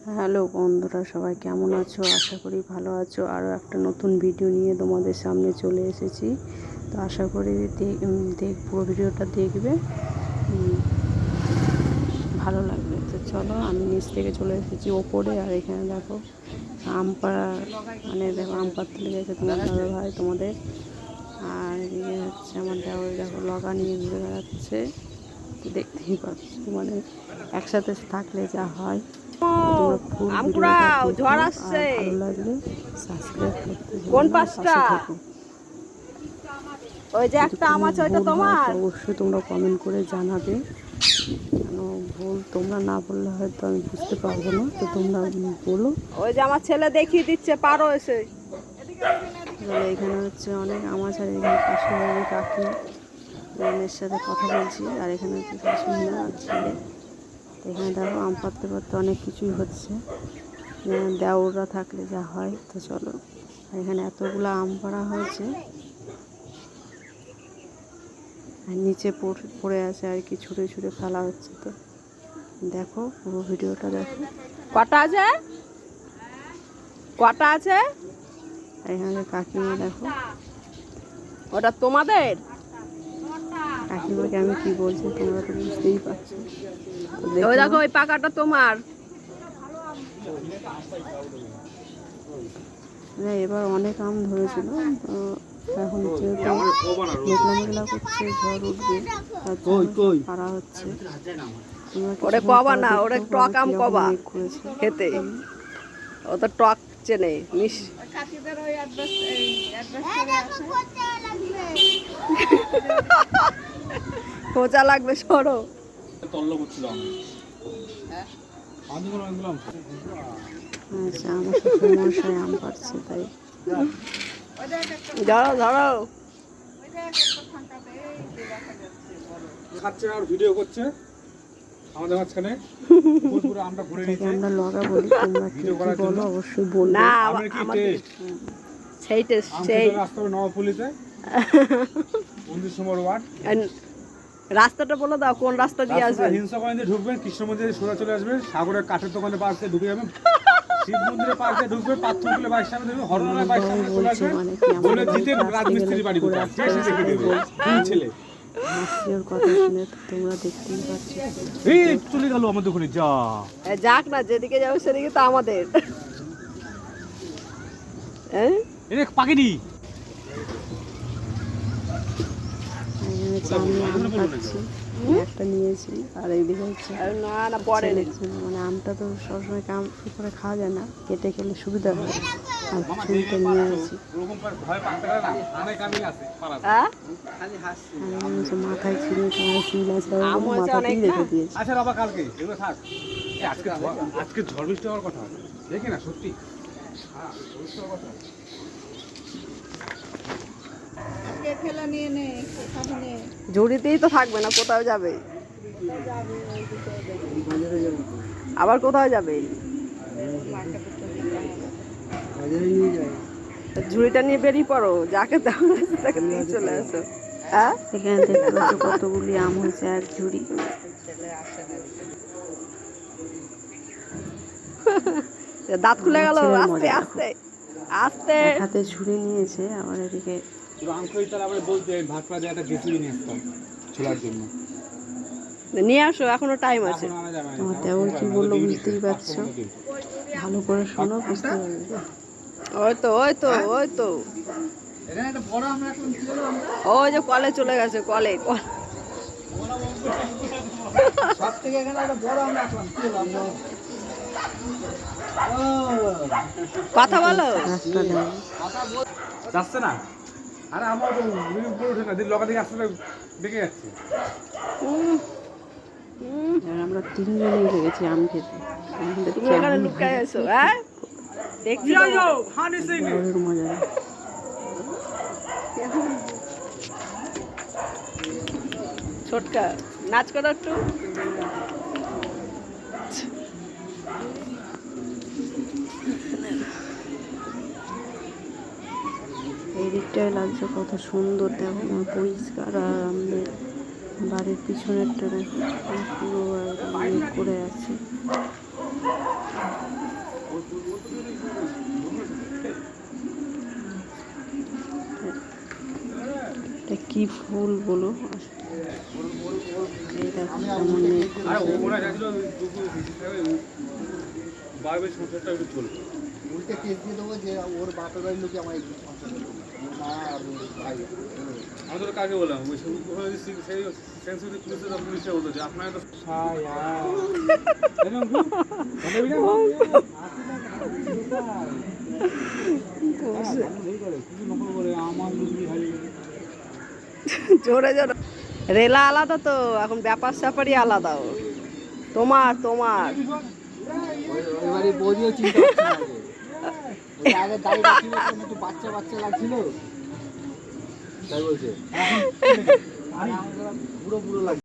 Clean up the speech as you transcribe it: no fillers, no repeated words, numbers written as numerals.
Hello বন্ধুরা, সবাই কেমন আছো? আশা করি ভালো আছো। আরও একটা নতুন ভিডিও নিয়ে তোমাদের সামনে চলে এসেছি। তো আশা করি পুরো ভিডিওটা দেখবে, ভালো লাগবে। তো চলো, আমি নিচ থেকে চলে এসেছি ওপরে। আর এখানে দেখো আম পাড়া, মানে দেখো আম পাড়তে লেগে গেছে তোমার দাদা ভাই তোমাদের। আর এদিকে হচ্ছে আমার দেওয়ার, দেখো লগা নিয়ে ঘুরে বেড়াচ্ছে। তো দেখতেই পাচ্ছ, মানে একসাথে থাকলে যা হয়। তোমরা ফুল ভিডিওটা দেখো, আর ভালো লাগলে সাবস্ক্রাইব করতে ভুলো না, পাশে থেকো। ওই যে যদি একটা কোনো আম আছে, ওইটা ভুল হয় তো তোমার? অবশ্যই তোমরা কমেন্ট করে জানাবে। কেন ভুল তোমরা না বললে হয়তো আমি বুঝতে পারবো না, তো তোমরা বলো। ওই যে আমার ছেলে দেখিয়ে দিচ্ছে, পারো এসে। তাহলে এখানে হচ্ছে অনেক আম আছে। আর এখানে পাশে বাড়ির কাকি বোনের সাথে কথা বলছি। আর এখানে হচ্ছে শাশুড়ি মা আর ছেলে। তো এখানে দেখো আম পাড়তে পারতে অনেক কিছুই হচ্ছে, দেওররা থাকলে যা হয়। তো চলো, আর এখানে এতগুলো আম পাড়া হয়েছে, আর নিচে পড়ে আছে আর কি, ছুঁড়ে ছুঁড়ে ফেলা হচ্ছে। তো দেখো, পুরো ভিডিওটা দেখো। কটা আছে? কটা আছে? আর এখানে কাকিমা দেখো। ওটা তোমাদের? কাকিমাকে আমি কি বলছি তোমরা তো বুঝতেই পারছো। ওই দেখো, ওই পাকাটা তোমার। এবার অনেক আম ধরেছিল। তো এখন যেহেতু মেঘলা মেঘলা করছে, ঝড় উঠবে, তার জন্য পাড়া হচ্ছে। ওরে কবা না, ওরে টক আম কবা খেতে। ও তো টক চেনে মিশ। খোঁচা লাগবে, সরো। আচ্ছা, আমার শ্বশুর মশাই আম পাড়ছে, তাই ধরো ধরো। খাচ্ছে আর ভিডিও করছে আমাদের মাঝখানে। আমরা ঘুরে নিয়েছি, আমরা লগা বলি, তোমরা কি বলো অবশ্যই বলবে। না, আমরা কি টেস্ট সেই টেস্ট আম সেই। খেতে রাস্তা নবপল্লীতে 29 নম্বর ওয়ার্ড। রাস্তাটা বলে দাও, কোন রাস্তা দিয়ে আসবে? হিংসা কলেজে ঢুকবেন, কৃষ্ণ মন্দিরে সোজা চলে আসবেন, সাগরের কাঠের দোকানে পাশ দিয়ে ঢুকে যাবেন, শিব মন্দিরে পাশ দিয়ে ঢুকবে, পাথরগুলো বাইক সামনে দেখবে, হরনার বাইক সামনে চলে আসবে, বলে জিতেন রাজমিস্ত্রি বাড়ি কোথায়, যে সে দেখে দেবে। দুই ছেলে মাসির কথা শুনে তোমরা দেখতেই পাচ্ছ। এই চলে গেল আমাদের ওখানে। যা যাক না, যেদিকে যাবে সেদিকে তো আমাদের। হ্যাঁ, এরে পাকিনি আমি আম খাচ্ছি, একটা নিয়েছি। আর এইদিকে হচ্ছে না না পরে মানে আমটা তো সবসময় কাম করে খাওয়া যায় না, কেটে খেলে সুবিধা হয়। আর ছুরিটা নিয়ে আসি। মাথায় ছিঁড়ে তোমার চুল আছে, মাথাতেই রেখে দিয়েছি। আচ্ছা বাবা, কালকে এগুলো থাক। আজকে ঝড় বৃষ্টি হওয়ার কথা, দেখি না সত্যি। ঝুড়িতেই তো থাকবে না, কোথাও যাবে? আবার কোথাও যাবে? ঝুড়িটা নিয়ে বেরিয়ে পড়ো, যাকে তাকে নিয়ে চলে আসো। হ্যাঁ, এখানে দেখতে পাচ্ছ কতগুলি আম হয়েছে, এক ঝুড়ি। দাঁত খুলে গেল। আস্তে আস্তে আস্তে। এক হাতে ঝুড়ি নিয়েছে, আবার এদিকে নিয়ে আসো, এখনো টাইম আছে। আমার দেওর কি বললো বুঝতেই পারছো, ভালো করে শোনো, বুঝতে পারবে। ওই তো ওই তো ওই তো, ওই যে কলে চলে গেছে, কলে। কথা বলো। যাচ্ছে না। আরে আমার তো উঠে না, লগা দিকে আসতে দেখে যাচ্ছে। আমরা তিনজনেই লেগেছি আম খেতে। তুমি এখানে লুকায় আছো? হ্যাঁ, দেখছি মজা। ছোটকা নাচ করো একটু। এই দিকটায় লাগছে কত সুন্দর, দেখো পরিষ্কার। আর আমাদের বাড়ির পিছনেরটা দেখো পুরো একদম করে আছে। কি ফুল বলো। এই দেখো কেমন মেঘ আর করেছে। ওরা গেছিল বাইবেল সংসারটা একটু চলবে। উল্টে কেস দিয়ে দেবো যে ওর বাপের বাড়ির লোকে আমার এই সংসার করবে। ওর মা আর ওর ভাই। আমি তো কাকে বললাম ওই ওখানে যদি সেই সেন্সিটিভ পুলিশে তো পুলিশে বলতো যে আপনার তো ছায়া এরকম কি বলবি না কিছু নকল করে আমার লুঙ্গি হারিয়ে গেল। জোরে জোরে রেলা আলাদা তো, এখন ব্যাপার স্যাপারই আলাদা ওর। তোমার তোমার ওই বাড়ি বৌদিও চিন্তা করছে না আগে। ওই আগে দাঁড়িয়ে ছিল একটু বাচ্চা বাচ্চা লাগছিল তাই বলছে। আর পুরো পুরো লাগছে।